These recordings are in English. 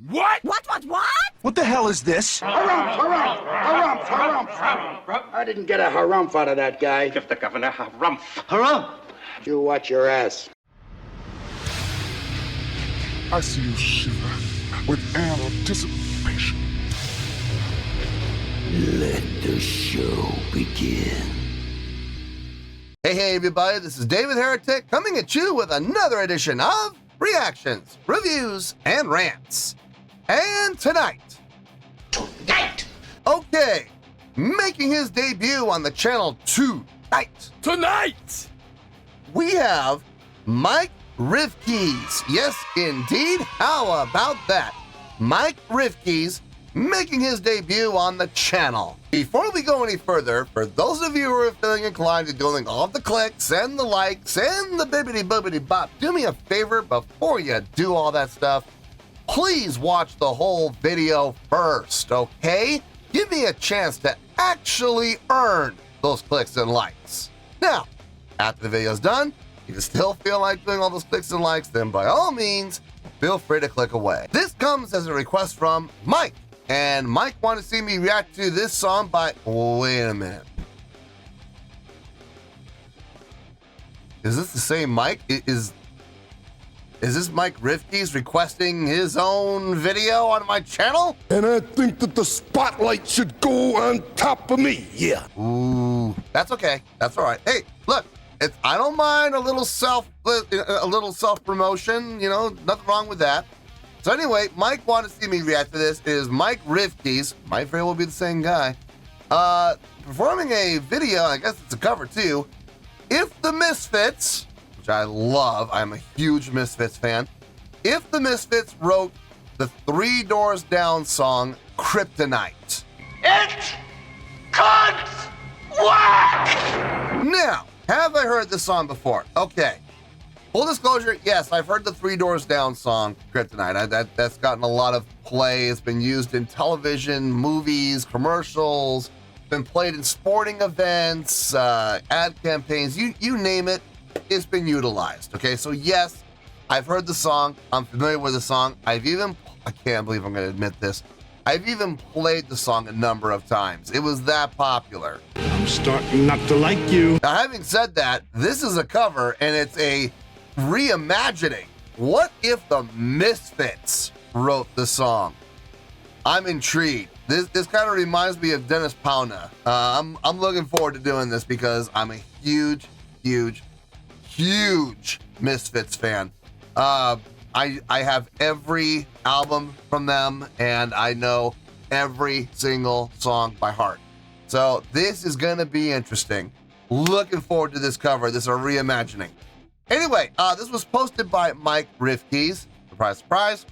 What? What? What the hell is this? Harumph. I didn't get a harumph out of that guy. Give the governor harumph. Harumph! You watch your ass. I see you shiver with anticipation. Let the show begin. Hey everybody, this is David Heretic coming at you with another edition of Reactions, Reviews, and Rants. And tonight, okay, making his debut on the channel tonight, we have Mike Rivkees. Yes, indeed. How about that? Mike Rivkees making his debut on the channel. Before we go any further, for those of you who are feeling inclined to doing all the clicks and the likes and the bibbity bop, do me a favor before you do all that stuff. Please watch the whole video first, okay? Give me a chance to actually earn those clicks and likes. Now, after the video's done, if you still feel like doing all those clicks and likes, then by all means, feel free to click away. This comes as a request from Mike. And Mike wanted to see me react to this song by... Wait a minute. Is this the same Mike? Is this Mike Rivkees requesting his own video on my channel? And I think that the spotlight should go on top of me, yeah. Ooh, that's okay. That's all right. Hey, look, I don't mind a little self promotion. You know, nothing wrong with that. So anyway, Mike wanted to see me react to this. It is Mike Rivkees, might very well be the same guy, performing a video, I guess it's a cover too, If the Misfits, which I love, I'm a huge Misfits fan, If the Misfits wrote the Three Doors Down song, Kryptonite. It can't work! Now, have I heard this song before? Okay. Full disclosure, yes, I've heard the Three Doors Down song, Kryptonite. That's gotten a lot of play. It's been used in television, movies, commercials, been played in sporting events, ad campaigns, you name it, it's been utilized. Okay, so yes, I've heard the song. I'm familiar with the song. I can't believe I'm going to admit this, I've even played the song a number of times. It was that popular. I'm starting not to like you. Now, having said that, this is a cover, and it's a reimagining. What if the Misfits wrote the song? I'm intrigued. This kind of reminds me of Dennis Pauna. I'm looking forward to doing this because I'm a huge Misfits fan. I have every album from them, and I know every single song by heart. So this is gonna be interesting. Looking forward to this cover. This is a reimagining. Anyway, this was posted by Mike Rivkees, surprise,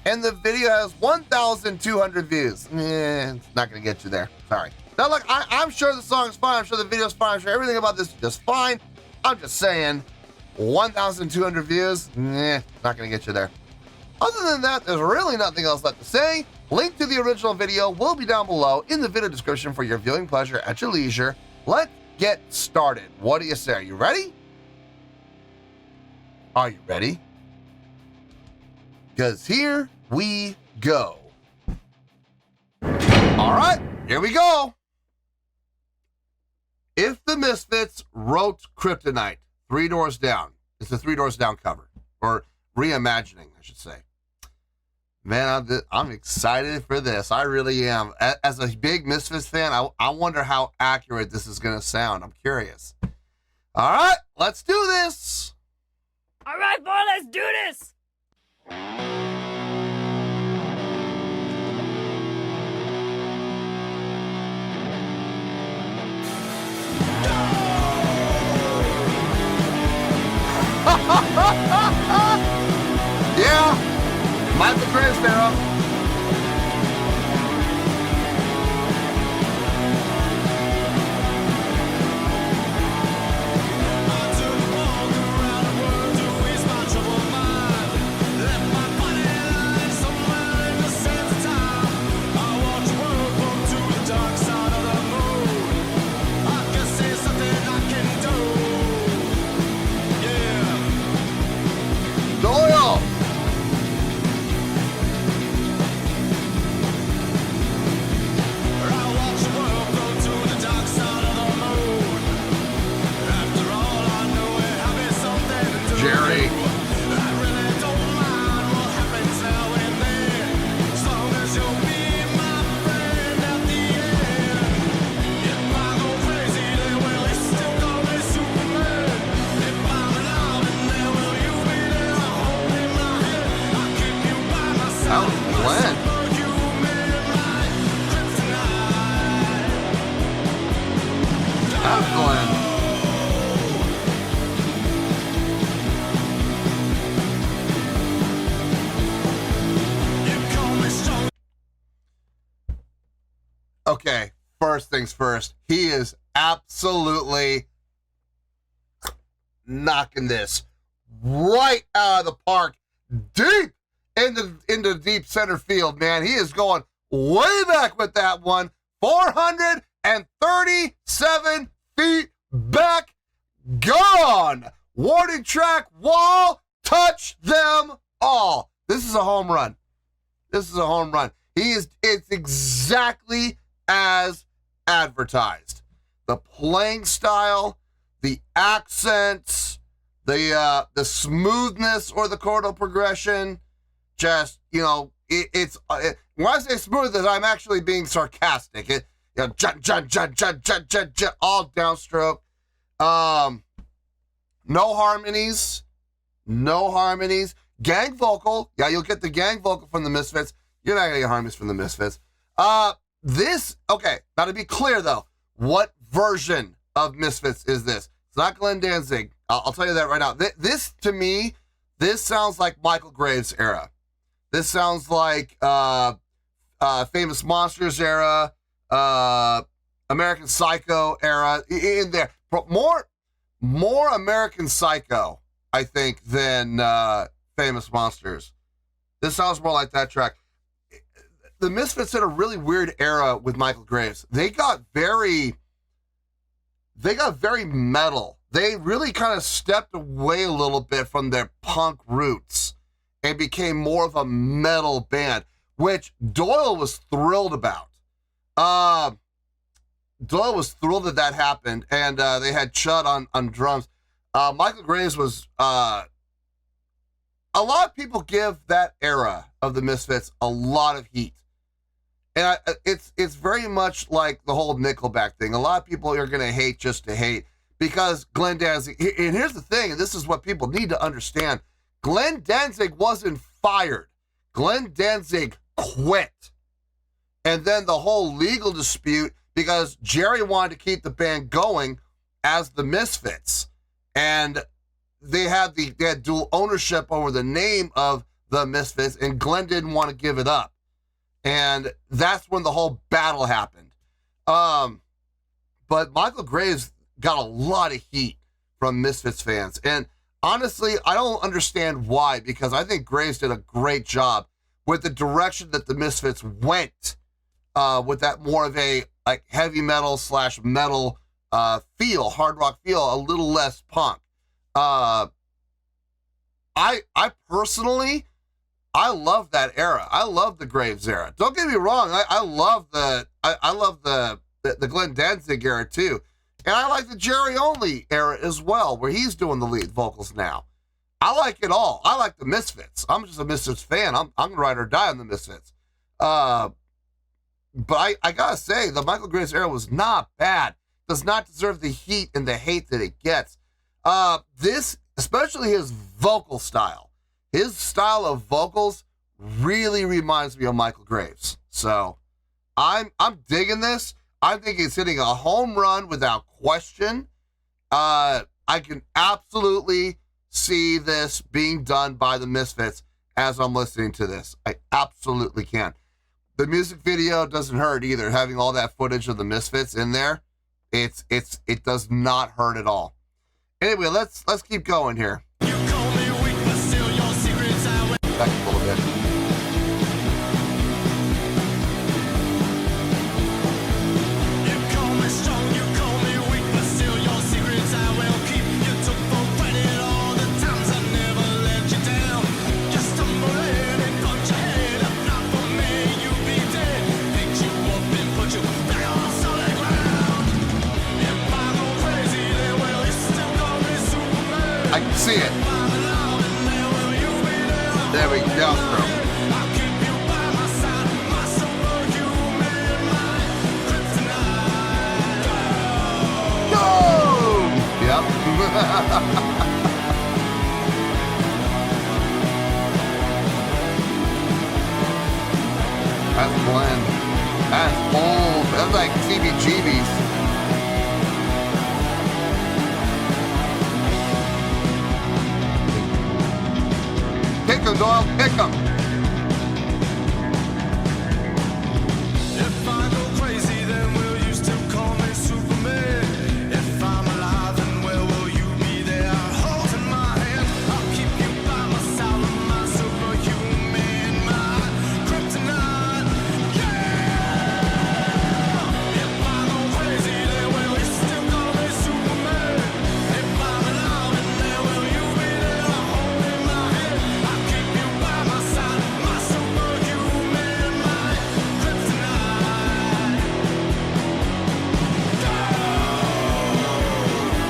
and the video has 1,200 views. It's not gonna get you there, sorry. Now look, I'm sure the song's fine, I'm sure the video's fine, I'm sure everything about this is just fine. I'm just saying, 1,200 views, not gonna get you there. Other than that, there's really nothing else left to say. Link to the original video will be down below in the video description for your viewing pleasure at your leisure. Let's get started. What do you say? Are you ready? Are you ready? Because here we go. All right, here we go. If the Misfits wrote Kryptonite, Three Doors Down. It's a Three Doors Down cover, or reimagining, I should say. Man, I'm excited for this. I really am. As a big Misfits fan, I wonder how accurate this is going to sound. I'm curious. All right, let's do this. All right, boy, let's do this. Yeah, Michael Gray. That was Glenn. That was Glenn. Okay, first things first. He is absolutely knocking this right out of the park, deep into deep center field, man. He is going way back with that one. 437 feet back, gone. Warning track wall, touch them all. This is a home run. This is a home run. It's exactly as advertised. The playing style, the accents, the smoothness or the chordal progression, just, you know, when I say smoothness, I'm actually being sarcastic. Jut, all downstroke. No harmonies. Gang vocal. Yeah, you'll get the gang vocal from the Misfits. You're not going to get harmonies from the Misfits. Okay, now to be clear though, what version of Misfits is this? It's not Glenn Danzig. I'll tell you that right now. This, to me, this sounds like Michael Graves' era. This sounds like Famous Monsters era, American Psycho era, in there. But more American Psycho, I think, than Famous Monsters. This sounds more like that track. The Misfits had a really weird era with Michael Graves. They got very metal. They really kind of stepped away a little bit from their punk roots and became more of a metal band, which Doyle was thrilled about. Doyle was thrilled that happened, and they had Chud on drums. Michael Graves was... a lot of people give that era of the Misfits a lot of heat. And it's very much like the whole Nickelback thing. A lot of people are going to hate just to hate because Glenn Danzig, and here's the thing, and this is what people need to understand. Glenn Danzig wasn't fired. Glenn Danzig quit. And then the whole legal dispute because Jerry wanted to keep the band going as the Misfits. And they had dual ownership over the name of the Misfits, and Glenn didn't want to give it up. And that's when the whole battle happened. But Michael Graves got a lot of heat from Misfits fans. And honestly, I don't understand why, because I think Graves did a great job with the direction that the Misfits went, with that more of a like heavy metal / metal feel, hard rock feel, a little less punk. I personally, I love that era. I love the Graves era. Don't get me wrong. I love the Glenn Danzig era too. And I like the Jerry Only era as well, where he's doing the lead vocals now. I like it all. I like the Misfits. I'm just a Misfits fan. I'm gonna ride or die on the Misfits. But I gotta say, the Michael Graves era was not bad. Does not deserve the heat and the hate that it gets. This, especially his vocal style. His style of vocals really reminds me of Michael Graves. So I'm digging this. I think it's hitting a home run without question. I can absolutely see this being done by the Misfits as I'm listening to this. I absolutely can. The music video doesn't hurt either. Having all that footage of the Misfits in there, it does not hurt at all. Anyway, let's keep going here. Back a little bit. I can see it. There we go. That's Glenn. That's old. That's like CBGBs. Kick him, Doyle. Kick him. If I go crazy, then will you still call me Superman? If I'm alive, then where will you be there? Holding my hand, I'll keep you by my side, my superhuman, my kryptonite. Yeah! If I go crazy, then will you still call me Superman? If I'm alive, then where will you be there? Holding my hand, I'll keep you by my side, my superhuman, my kryptonite.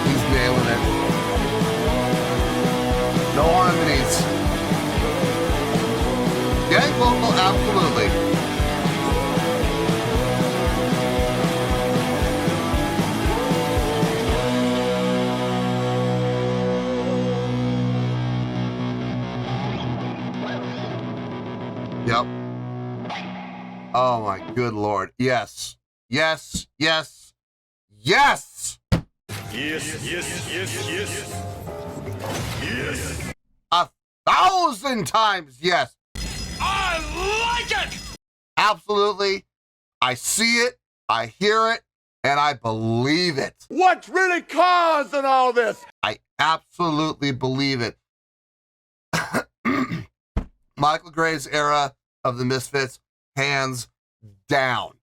He's nailing it. No harmonies. Gang vocal, absolutely. Yep. Oh my good Lord. Yes. Yes. Yes. Yes. Yes, yes, yes, yes. Yes. 1,000 times yes. I like it! Absolutely. I see it, I hear it, and I believe it. What's really causing all this? I absolutely believe it. Michael Graves' era of the Misfits, hands down.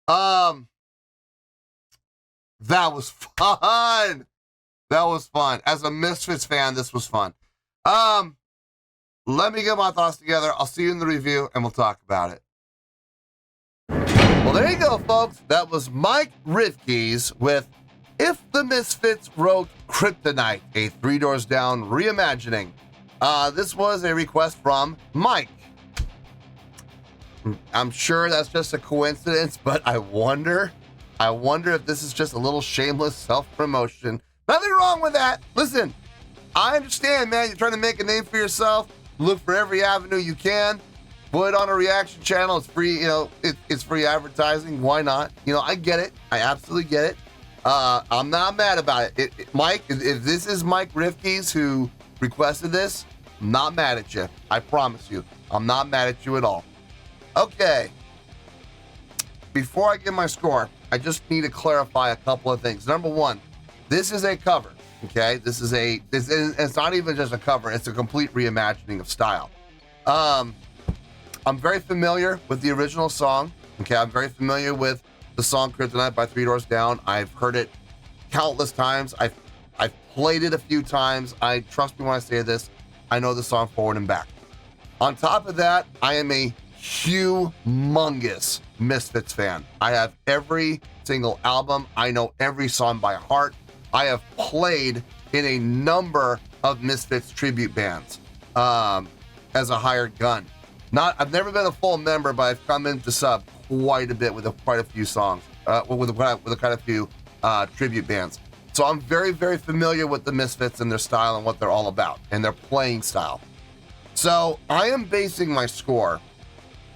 That was fun. That was fun. As a Misfits fan, this was fun. Let me get my thoughts together. I'll see you in the review, and we'll talk about it. Well, there you go, folks. That was Mike Rivkees with If the Misfits Wrote Kryptonite, a Three Doors Down reimagining. This was a request from Mike. I'm sure that's just a coincidence, but I wonder if this is just a little shameless self-promotion. Nothing wrong with that. Listen, I understand, man. You're trying to make a name for yourself. Look for every avenue you can. Put it on a reaction channel. It's free, it's free advertising. Why not? I get it. I absolutely get it. I'm not mad about it. Mike, if this is Mike Rivkees who requested this, I'm not mad at you. I promise you. I'm not mad at you at all. Okay. Before I give my score, I just need to clarify a couple of things. Number one, this is a cover. Okay, it's not even just a cover, it's a complete reimagining of style. I'm very familiar with the original song. Okay, I'm very familiar with the song Kryptonite by Three Doors Down. I've heard it countless times. I've played it a few times. Trust me when I say this, I know the song forward and back. On top of that, I am a humongous Misfits fan. I have every single album. I know every song by heart. I have played in a number of Misfits tribute bands as a hired gun. I've never been a full member, but I've come in to sub quite a bit with quite a few songs, with quite a few tribute bands. So I'm very, very familiar with the Misfits and their style and what they're all about and their playing style. So I am basing my score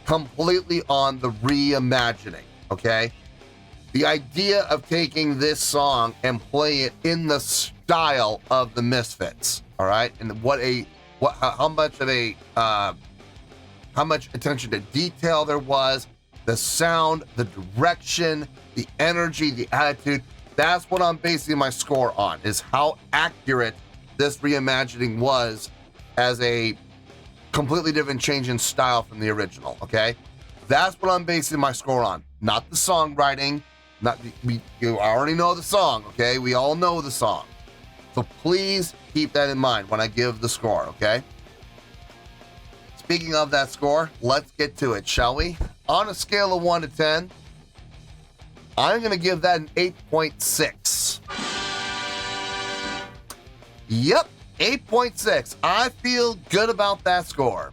completely on the reimagining, okay? The idea of taking this song and playing it in the style of the Misfits, all right? And how much attention to detail there was, the sound, the direction, the energy, the attitude. That's what I'm basing my score on, is how accurate this reimagining was as a completely different change in style from the original, okay? That's what I'm basing my score on, not the songwriting. You already know the song, okay? We all know the song. So please keep that in mind when I give the score, okay? Speaking of that score, let's get to it, shall we? On a scale of 1 to 10, I'm going to give that an 8.6. Yep, 8.6. I feel good about that score.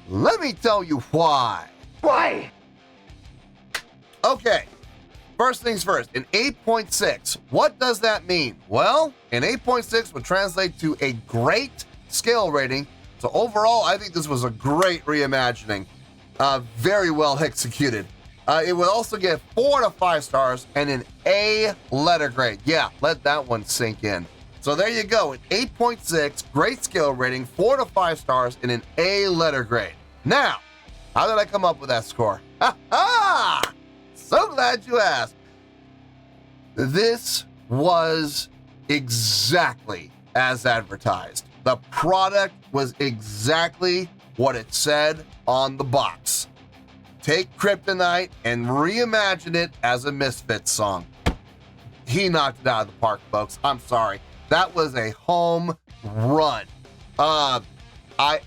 Let me tell you why. Why? Okay. First things first, an 8.6. What does that mean? Well, an 8.6 would translate to a great scale rating. So overall, I think this was a great reimagining. Very well executed. It would also get 4 to 5 stars and an A letter grade. Yeah, let that one sink in. So there you go, an 8.6, great skill rating, 4 to 5 stars, and an A letter grade. Now, how did I come up with that score? Ha ha! So glad you asked. This was exactly as advertised. The product was exactly what it said on the box. Take Kryptonite and reimagine it as a Misfits song. He knocked it out of the park, folks. I'm sorry. That was a home run. I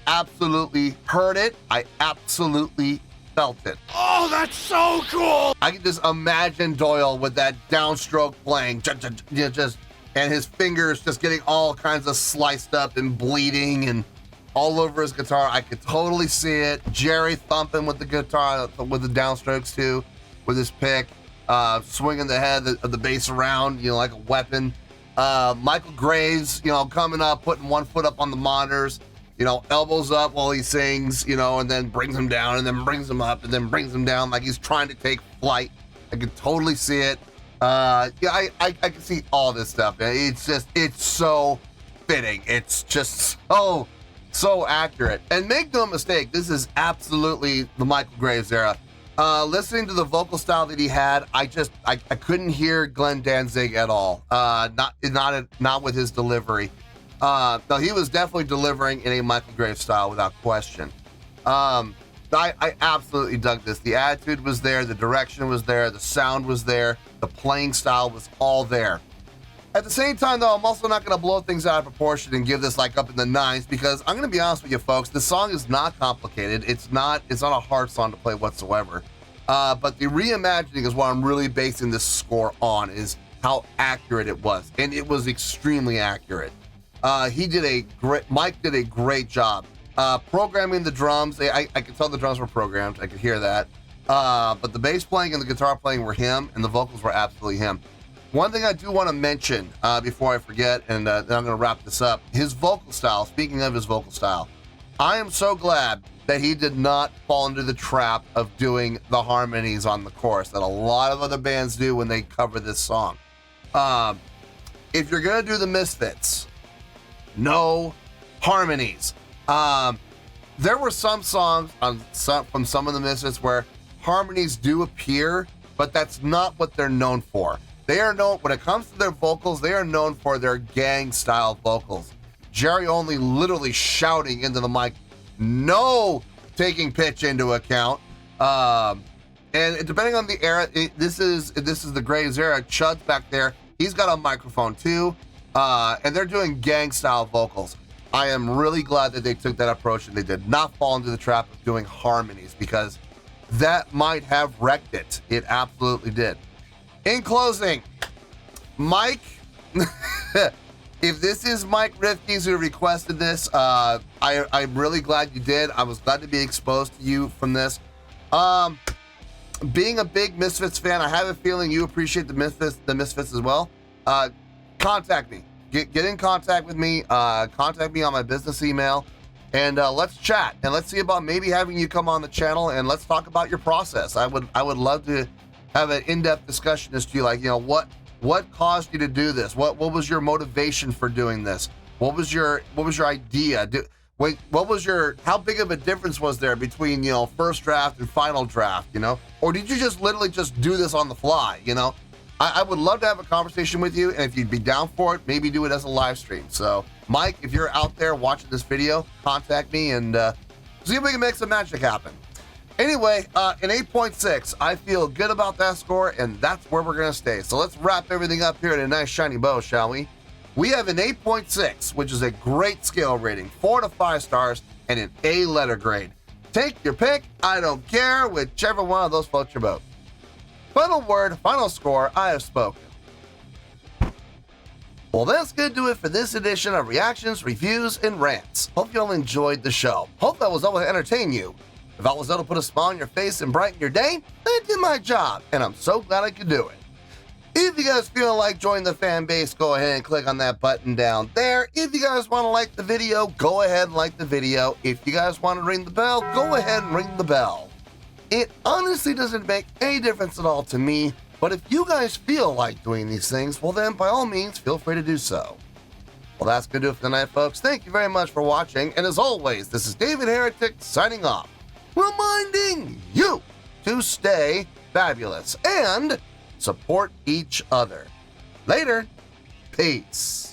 absolutely heard it. I absolutely felt it. Oh, that's so cool! I can just imagine Doyle with that downstroke playing, and his fingers just getting all kinds of sliced up and bleeding and all over his guitar. I could totally see it. Jerry thumping with the guitar, with the downstrokes too, with his pick, swinging the head of the bass around, like a weapon. Michael Graves, coming up, putting one foot up on the monitors, elbows up while he sings, and then brings him down, and then brings him up, and then brings him down like he's trying to take flight. I can totally see it. I can see all this stuff. It's so fitting. It's just so accurate. And make no mistake, this is absolutely the Michael Graves era. Listening to the vocal style that he had, I couldn't hear Glenn Danzig at all. Not with his delivery. No, he was definitely delivering in a Michael Graves style without question. I absolutely dug this. The attitude was there, the direction was there, the sound was there, the playing style was all there. At the same time, though, I'm also not going to blow things out of proportion and give this like up in the 9s, because I'm going to be honest with you, folks. The song is not complicated. It's not a hard song to play whatsoever. But the reimagining is what I'm really basing this score on, is how accurate it was, and it was extremely accurate. Mike did a great job programming the drums. I could tell the drums were programmed. I could hear that. But the bass playing and the guitar playing were him, and the vocals were absolutely him. One thing I do want to mention before I forget, and then I'm going to wrap this up, his vocal style. Speaking of his vocal style, I am so glad that he did not fall into the trap of doing the harmonies on the chorus that a lot of other bands do when they cover this song. If you're going to do the Misfits, no harmonies. There were some songs from some of the Misfits where harmonies do appear, but that's not what they're known for. They are known, when it comes to their vocals, they are known for their gang-style vocals. Jerry only literally shouting into the mic, no taking pitch into account. And depending on the era, this is the Graves era. Chud's back there. He's got a microphone too. And they're doing gang-style vocals. I am really glad that they took that approach and they did not fall into the trap of doing harmonies, because that might have wrecked it. It absolutely did. In closing, Mike, if this is Mike Rivkees who requested this, I'm really glad you did. I was glad to be exposed to you from this. Being a big Misfits fan, I have a feeling you appreciate the Misfits as well. Contact me. Get in contact with me. Contact me on my business email, and let's chat, and let's see about maybe having you come on the channel, and let's talk about your process. I would love to have an in-depth discussion as to, like, what caused you to do this? What was your motivation for doing this? What was your idea? How big of a difference was there between, first draft and final draft, Or did you just literally just do this on the fly, I would love to have a conversation with you, and if you'd be down for it, maybe do it as a live stream. So, Mike, if you're out there watching this video, contact me and see if we can make some magic happen. Anyway, an 8.6. I feel good about that score, and that's where we're going to stay. So let's wrap everything up here in a nice shiny bow, shall we? We have an 8.6, which is a great scale rating, 4 to 5 stars, and an A letter grade. Take your pick. I don't care. Whichever one of those floats your boat. Final word, final score, I have spoken. Well, that's going to do it for this edition of Reactions, Reviews, and Rants. Hope you all enjoyed the show. Hope I was able to entertain you. If I was able to put a smile on your face and brighten your day, then I did my job, and I'm so glad I could do it. If you guys feel like joining the fan base, go ahead and click on that button down there. If you guys want to like the video, go ahead and like the video. If you guys want to ring the bell, go ahead and ring the bell. It honestly doesn't make any difference at all to me, but if you guys feel like doing these things, well then by all means feel free to do so. Well, that's going to do it for tonight, folks. Thank you very much for watching, and as always, this is David Heretic signing off, reminding you to stay fabulous and support each other. Later. Peace.